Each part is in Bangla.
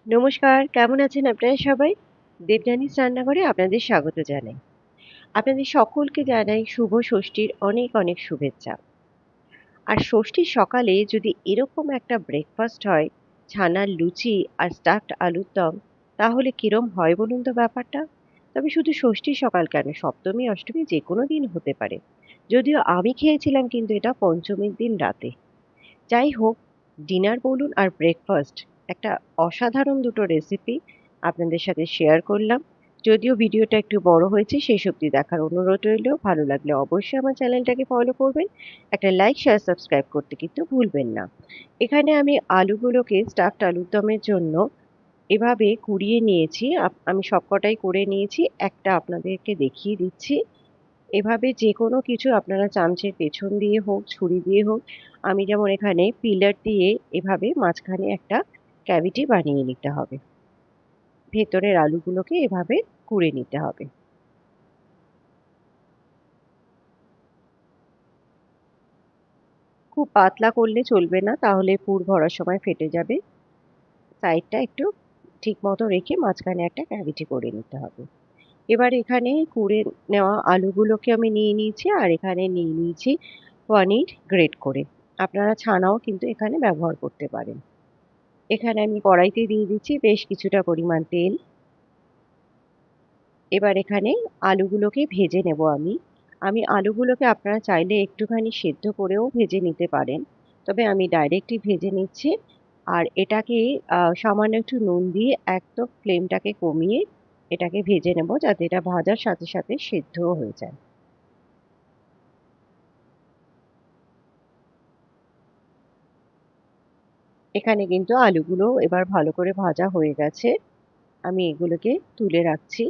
নমস্কার, কেমন আছেন আপনারা সবাই? দেবযানীস রান্নাঘরে আপনাদের স্বাগত জানাই। আপনাদের সকলকে জানাই শুভ ষষ্ঠীর অনেক অনেক শুভেচ্ছা। আর ষষ্ঠীর সকালে যদি এরকম একটা ব্রেকফাস্ট হয়, ছানার লুচি আর স্টাফড আলুর দম, তাহলে কিরম হয় বলুন তো ব্যাপারটা? তবে শুধু ষষ্ঠীর সকাল কেন, সপ্তমী, অষ্টমী যেকোনো দিন হতে পারে। যদিও আমি খেয়েছিলাম কিন্তু এটা পঞ্চমীর দিন রাতে। যাই হোক, ডিনার বলুন আর ব্রেকফাস্ট একটা অসাধারণ দুটো রেসিপি আপনাদের সাথে শেয়ার করলাম। যদিও ভিডিওটা একটু বড় হয়েছে, শেষ অবধি দেখার অনুরোধ রইল। ভালো লাগলে অবশ্যই আমার চ্যানেলটাকে ফলো করবেন। একটা লাইক, শেয়ার, সাবস্ক্রাইব করতে কিন্তু ভুলবেন না। এখানে আমি আলুগুলোকে স্টাফড আলুর দমের জন্য এভাবে কুড়িয়ে নিয়েছি। আমি সবকটাই করে নিয়েছি। একটা আপনাদেরকে দেখিয়ে দিচ্ছি। এভাবে যেকোনো কিছু আপনারা চামচের পেছন দিয়ে হোক, ছুরি দিয়ে হোক, আমি যেমন এখানে পিলার দিয়ে এভাবে মাঝখানে একটা ক্যাভিটি বানিয়ে নিতে হবে। ভেতরের আলুগুলোকে এভাবে কুড়ে নিতে হবে। খুব পাতলা করলে চলবে না, তাহলে পুর ভরার সময় ফেটে যাবে। সাইডটা একটু ঠিকমতো রেখে মাঝখানে একটা ক্যাভিটি করে নিতে হবে। এবার এখানে কুড়ে নেওয়া আলুগুলোকে আমি নিয়ে নিয়েছি, আর এখানে নিয়ে নিয়েছি পনির গ্রেট করে। আপনারা ছানাও কিন্তু এখানে ব্যবহার করতে পারেন। এখানে আমি কড়াইতে দিয়ে দিচ্ছি বেশ কিছুটা পরিমাণ তেল। এবার এখানে আলুগুলোকে ভেজে নেব আমি। আলুগুলোকে আপনারা চাইলে একটুখানি সেদ্ধ করেও ভেজে নিতে পারেন। তবে আমি ডাইরেক্টই ভেজে নিচ্ছি। আর এটাকে সামান্য একটু নুন দিয়ে একদম ফ্লেমটাকে কমিয়ে এটাকে ভেজে নেব, যাতে এটা ভাজার সাথে সাথে সেদ্ধও হয়ে যায়। এখানে কিন্তু আলুগুলো এবার ভালো করে ভাজা হয়ে গেছে। আমি এগুলোকে তুলে রাখছি।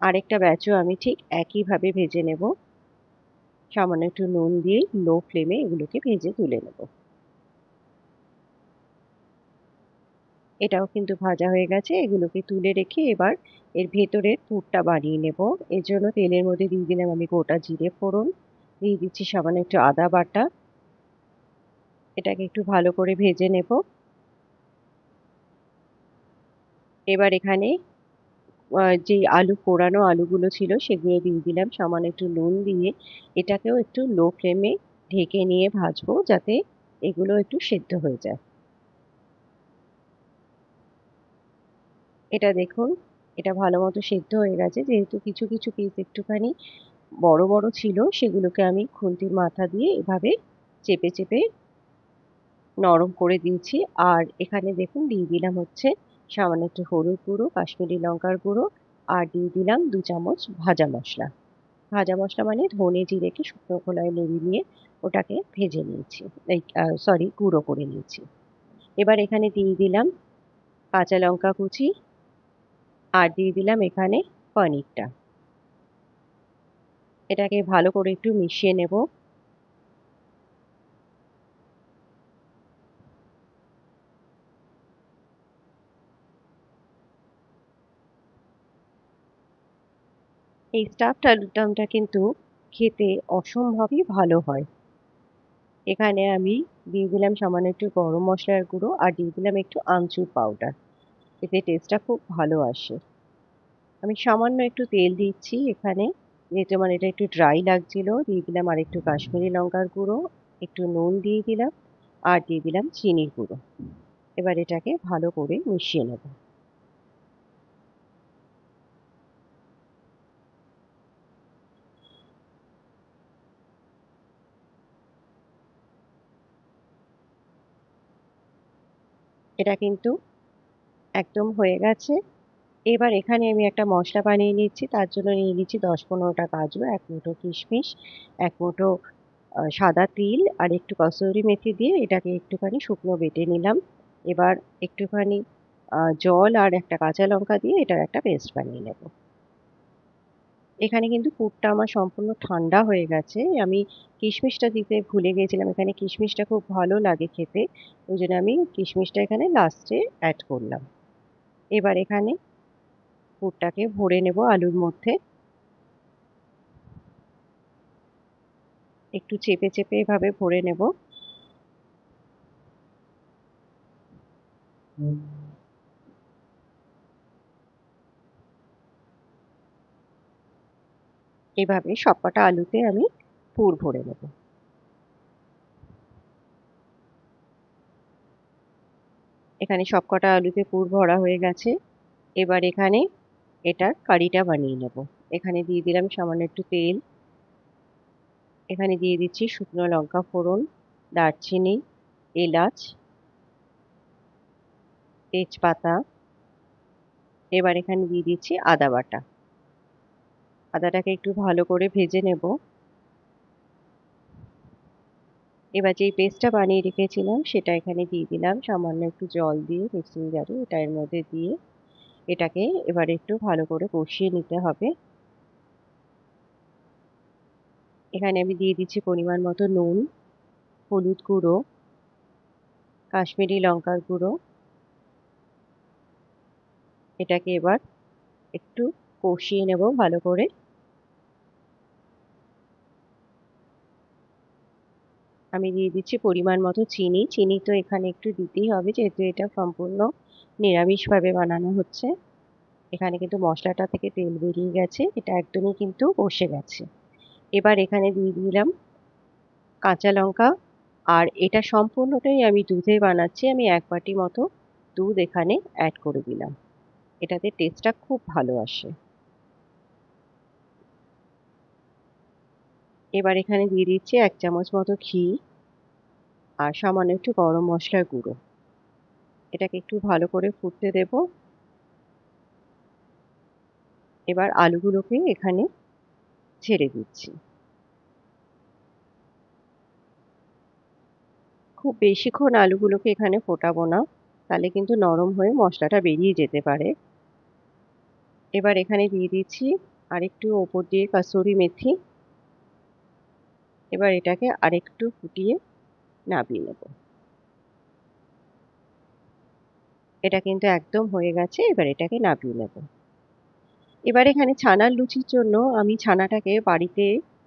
আরেকটা ব্যাচও আমি ঠিক একইভাবে ভেজে নেব। সামান্য একটু নুন দিয়ে লো ফ্লেমে এগুলোকে ভেজে তুলে নেব। এটাও কিন্তু ভাজা হয়ে গেছে। এগুলোকে তুলে রেখে এবার এর ভেতরের পুরটা বানিয়ে নেব। এর জন্য তেলের মধ্যে দিয়ে দিলাম আমি গোটা জিরে ফোড়ন, দিয়ে দিচ্ছি সামান্য একটু আদা বাটা। এটাকে একটু ভালো করে ভেজে নেব। এবার এখানে যে পোড়ানো আলুগুলো ছিল সেগুলো দিয়ে দিলাম। সামান্য একটু নুন দিয়ে এটাকেও একটু লো ফ্লেমে ঢেকে নিয়ে ভাজবো, যাতে এগুলো একটু সেদ্ধ হয়ে যায়। এটা দেখুন, এটা ভালো মতো সেদ্ধ হয়ে গেছে। যেহেতু কিছু কিছু পিস একটুখানি বড় বড় ছিল, সেগুলোকে আমি খুন্তির মাথা দিয়ে এভাবে চেপে চেপে নরম করে দিয়েছি। আর এখানে দেখুন দিয়ে দিলাম হচ্ছে সামান্য একটু হলুদ গুঁড়ো, কাশ্মীরি লঙ্কার গুঁড়ো, আর দিয়ে দিলাম 2 চামচ ভাজা মশলা। ভাজা মশলা মানে ধনে জিরেকে শুকনো খোলায় নেড়ে নিয়ে ওটাকে ভেজে নিয়েছি, এই সরি, গুঁড়ো করে নিয়েছি। এবার এখানে দিয়ে দিলাম কাঁচা লঙ্কা কুচি, আর দিয়ে দিলাম এখানে পনিরটা। এটাকে ভালো করে একটু মিশিয়ে নেব। এই স্টাফড আলুর দমটা কিন্তু খেতে অসম্ভবই ভালো হয়। এখানে আমি দিয়ে দিলাম সামান্য একটু গরম মশলার গুঁড়ো, আর দিয়ে দিলাম একটু আমচুর পাউডার। এতে টেস্টটা খুব ভালো আসে। আমি সামান্য একটু তেল দিচ্ছি এখানে, যেহেতু আমার এটা একটু ড্রাই লাগছিল। দিয়ে দিলাম আর একটু কাশ্মীরি লঙ্কার গুঁড়ো, একটু নুন দিয়ে দিলাম, আর দিয়ে দিলাম চিনির গুঁড়ো। এবার এটাকে ভালো করে মিশিয়ে নেব। এটা কিন্তু একদম হয়ে গেছে। এবার এখানে আমি একটা মশলা বানিয়ে নিচ্ছি। তার জন্য নিয়ে নিচ্ছি ১০-১৫টা কাজু, ১ মুঠো কিশমিশ, ১ মুঠো সাদা তিল, আর একটু কসুরি মেথি দিয়ে এটাকে একটুখানি শুকনো বেটে নিলাম। এবার একটুখানি জল আর একটা কাঁচা লঙ্কা দিয়ে এটার একটা পেস্ট বানিয়ে নেব। এখানে কিন্তু পুরটা আমার সম্পূর্ণ ঠান্ডা হয়ে গেছে। আমি কিশমিশটা দিতে ভুলে গিয়েছিলাম। এখানে কিশমিশটা খুব ভালো লাগে খেতে। ওইজন্য আমি কিশমিশটা এখানে লাস্টে অ্যাড করলাম। এবার এখানে পুরটাকে ভরে নেব আলুর মধ্যে। একটু চেপে চেপে এভাবে ভরে নেব। এভাবে সবকটা আলুতে আমি পুর ভরে নেব। এখানে সবকটা আলুতে পুর ভরা হয়ে গেছে। এবার এখানে এটার কারিটা বানিয়ে নেব। এখানে দিয়ে দিলাম সামান্য একটু তেল। এখানে দিয়ে দিচ্ছি শুকনো লঙ্কা ফোড়ন, দারচিনি, এলাচ, তেজপাতা। এবার এখানে দিয়ে দিচ্ছি আদা বাটা। আদাটাকে একটু ভালো করে ভেজে নেব। এবার যেই পেস্টটা বানিয়ে রেখেছিলাম সেটা এখানে দিয়ে দিলাম সামান্য একটু জল দিয়ে মিক্সিং জারে এটা এর মধ্যে দিয়ে এটাকে এবার একটু ভালো করে কষিয়ে নিতে হবে। এখানে আমি দিয়ে দিচ্ছি পরিমাণ মতো নুন, হলুদ গুঁড়ো, কাশ্মীরি লঙ্কার গুঁড়ো। এটাকে এবার একটু কষিয়ে নেব ভালো করে। আমি দিয়ে দিচ্ছি পরিমাণ মতো চিনি। চিনি তো এখানে একটু দিতেই হবে যেহেতু এটা সম্পূর্ণ নিরামিষভাবে বানানো হচ্ছে। এখানে কিন্তু মশলাটা থেকে তেল বেরিয়ে গেছে, এটা একদমই কিন্তু বসে গেছে। এবার এখানে দিয়ে দিলাম কাঁচা লঙ্কা। আর এটা সম্পূর্ণটাই আমি দুধে বানাচ্ছি। আমি 1 বাটি মতো দুধ এখানে অ্যাড করে দিলাম। এটাতে টেস্টটা খুব ভালো আসে। এবার এখানে দিয়ে দিচ্ছি 1 চামচ মতো ঘি আর সামান্য একটু গরম মশলার গুঁড়ো। এটাকে একটু ভালো করে ফুটতে দেব। এবার আলুগুলোকে এখানে ছেড়ে দিচ্ছি। খুব বেশিক্ষণ আলুগুলোকে এখানে ফোটাবো না, তাহলে কিন্তু নরম হয়ে মশলাটা বেরিয়ে যেতে পারে। এবার এখানে দিয়ে দিচ্ছি আরেকটু ওপর দিয়ে কাসুরি মেথি। এবার এটাকে আরেকটু ফুটিয়ে নামিয়ে নেব। এটা কিন্তু একদম হয়ে গেছে। এবার এটাকে নামিয়ে নেব। এবার এখানে ছানার লুচির জন্য আমি ছানাটাকে বাড়িতে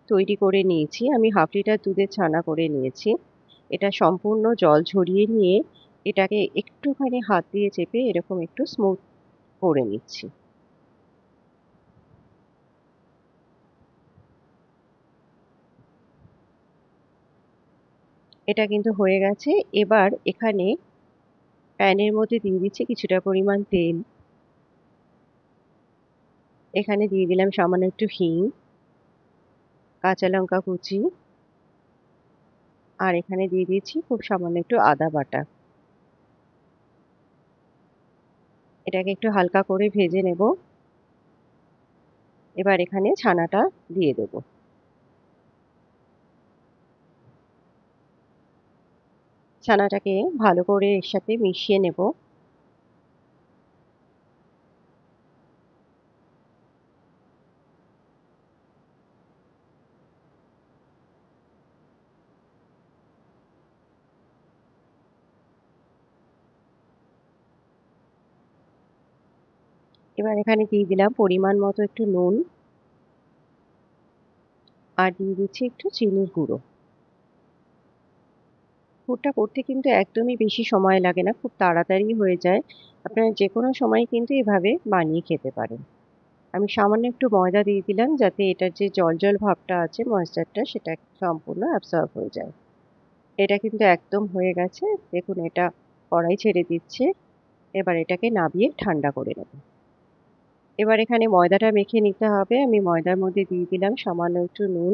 তৈরি করে নিয়েছি। আমি 1/2 লিটার দুধের ছানা করে নিয়েছি। এটা সম্পূর্ণ জল ঝরিয়ে নিয়ে এটাকে একটুখানি হাত দিয়ে চেপে এরকম একটু স্মুথ করে নিচ্ছি। এটা কিন্তু হয়ে গেছে। এবার এখানে প্যানের মধ্যে দিয়ে দিচ্ছি কিছুটা পরিমাণ তেল। এখানে দিয়ে দিলাম সামান্য একটু হিং, কাঁচা লঙ্কা কুচি আর এখানে দিয়ে দিচ্ছি খুব সামান্য একটু আদা বাটা। এটাকে একটু হালকা করে ভেজে নেব। এবার এখানে ছানাটা দিয়ে দেব। ছানাটাকে ভালো করে এর সাথে মিশিয়ে নেব। এবার এখানে দিয়ে দিলাম পরিমাণ মতো একটু নুন আর দিয়ে দিচ্ছি একটু চিনির গুঁড়ো। পুরটা করতে কিন্তু একদমই বেশি সময় লাগে না, খুব তাড়াতাড়ি হয়ে যায়। আপনারা যেকোনো সময় কিন্তু এভাবে বানিয়ে খেতে পারেন। আমি সামান্য একটু ময়দা দিয়ে দিলাম যাতে এটার যে জল ভাবটা আছে ময়েশ্চারটা সেটা সম্পূর্ণ অ্যাবসর্ব হয়ে যায়। এটা কিন্তু একদম হয়ে গেছে। দেখুন এটা কড়াই ছেড়ে দিচ্ছে। এবার এটাকে নামিয়ে ঠান্ডা করে নেব। এবার এখানে ময়দাটা মেখে নিতে হবে। আমি ময়দার মধ্যে দিয়ে দিলাম সামান্য একটু নুন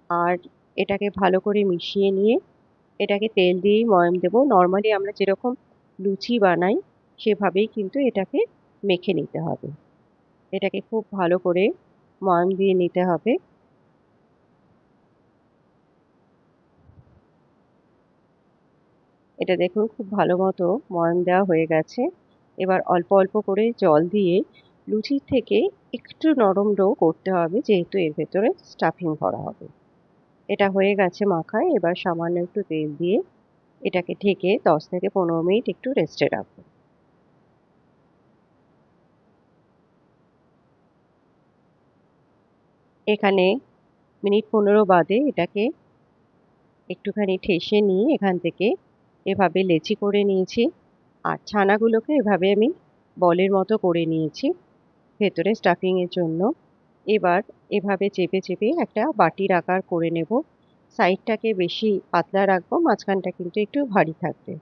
আর এটাকে ভালো করে মিশিয়ে নিয়ে এটাকে তেল দিয়েই ময়ান দেবো। নরমালি আমরা যেরকম লুচি বানাই সেভাবেই কিন্তু এটাকে মেখে নিতে হবে। এটাকে খুব ভালো করে ময়ান দিয়ে নিতে হবে। এটা দেখুন খুব ভালো মতো ময়ান দেওয়া হয়ে গেছে। এবার অল্প অল্প করে জল দিয়ে লুচির থেকে একটু নরম ডো করতে হবে যেহেতু এর ভেতরে স্টাফিং ভরা হবে। এটা হয়ে গেছে মাখা। এবার সামান্য একটু তেল দিয়ে এটাকে ঢেকে 10 থেকে 15 মিনিট একটু রেস্টে রাখবো। এখানে মিনিট 15 বাদে এটাকে একটুখানি ঠেসে নিয়ে এখান থেকে এভাবে লেচি করে নিয়েছি। আর ছানাগুলোকে এভাবে আমি বলের মতো করে নিয়েছি ভেতরে স্টাফিং এর জন্য। এবার এভাবে চেপে চেপে একটা বাটির আকার করে নেব। সাইডটাকে বেশি পাতলা রাখবো, মাঝখানটা কিন্তু একটু ভারী থাকবে।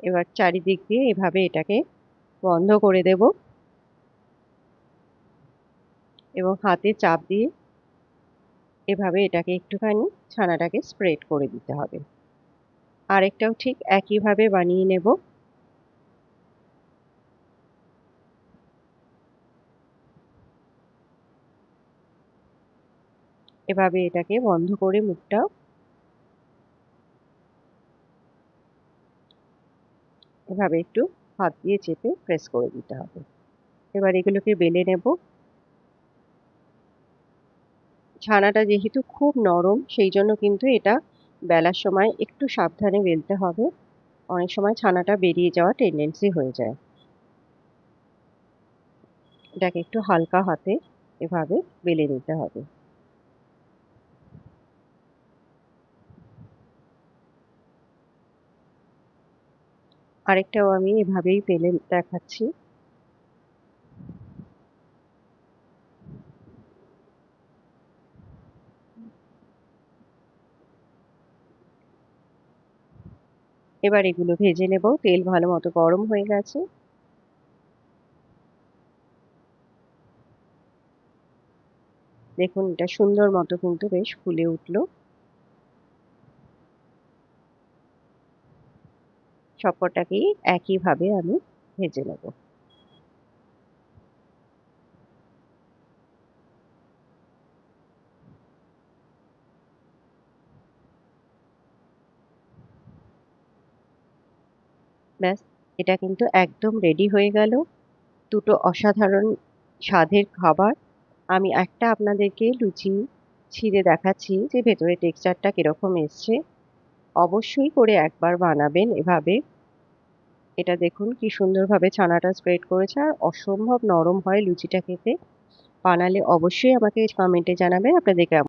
এবার চারিদিক দিয়ে এভাবে এটাকে বন্ধ করে দেব এবং হাতে চাপ দিয়ে এভাবে এটাকে একটুখানি ছানাটাকে স্প্রেড করে দিতে হবে। আরেকটাও ঠিক একইভাবে বানিয়ে নেব। এভাবে এটাকে বন্ধ করে মুখটা এভাবে একটু হাত দিয়ে চেপে প্রেস করে দিতে হবে। এবার এগুলোকে বেলে নেব। ছানাটা যেহেতু খুব নরম সেই জন্য কিন্তু এটা বেলার সময় একটু সাবধানে বেলতে হবে। অনেক সময় ছানাটা বেরিয়ে যাওয়ার টেন্ডেন্সি হয়ে যায়। এটাকে একটু হালকা হাতে এভাবে বেলে নিতে হবে। আরেকটাও আমি এভাবেই বেলে দেখাচ্ছি। এবার এগুলো ভেজে নেব। তেল ভালো মতো গরম হয়ে গেছে। দেখুন এটা সুন্দর মতো কিন্তু বেশ ফুলে উঠলো। সবকটাকেই একইভাবে আমি ভেজে নেব। ব্যাস, এটা কিন্তু একদম রেডি হয়ে গেল। দুটো অসাধারণ স্বাদের খাবার। আমি একটা আপনাদেরকে লুচি ছিঁড়ে দেখাচ্ছি যে ভেতরে টেক্সচারটা কিরকম এসছে। অবশ্যই করে একবার বানাবেন এভাবে। এটা দেখুন কি সুন্দরভাবে ছানাটা স্প্রেড করেছে আর অসম্ভব নরম হয় লুচিটা খেতে। বানালে অবশ্যই আমাকে কমেন্টে জানাবেন আপনাদের কেমন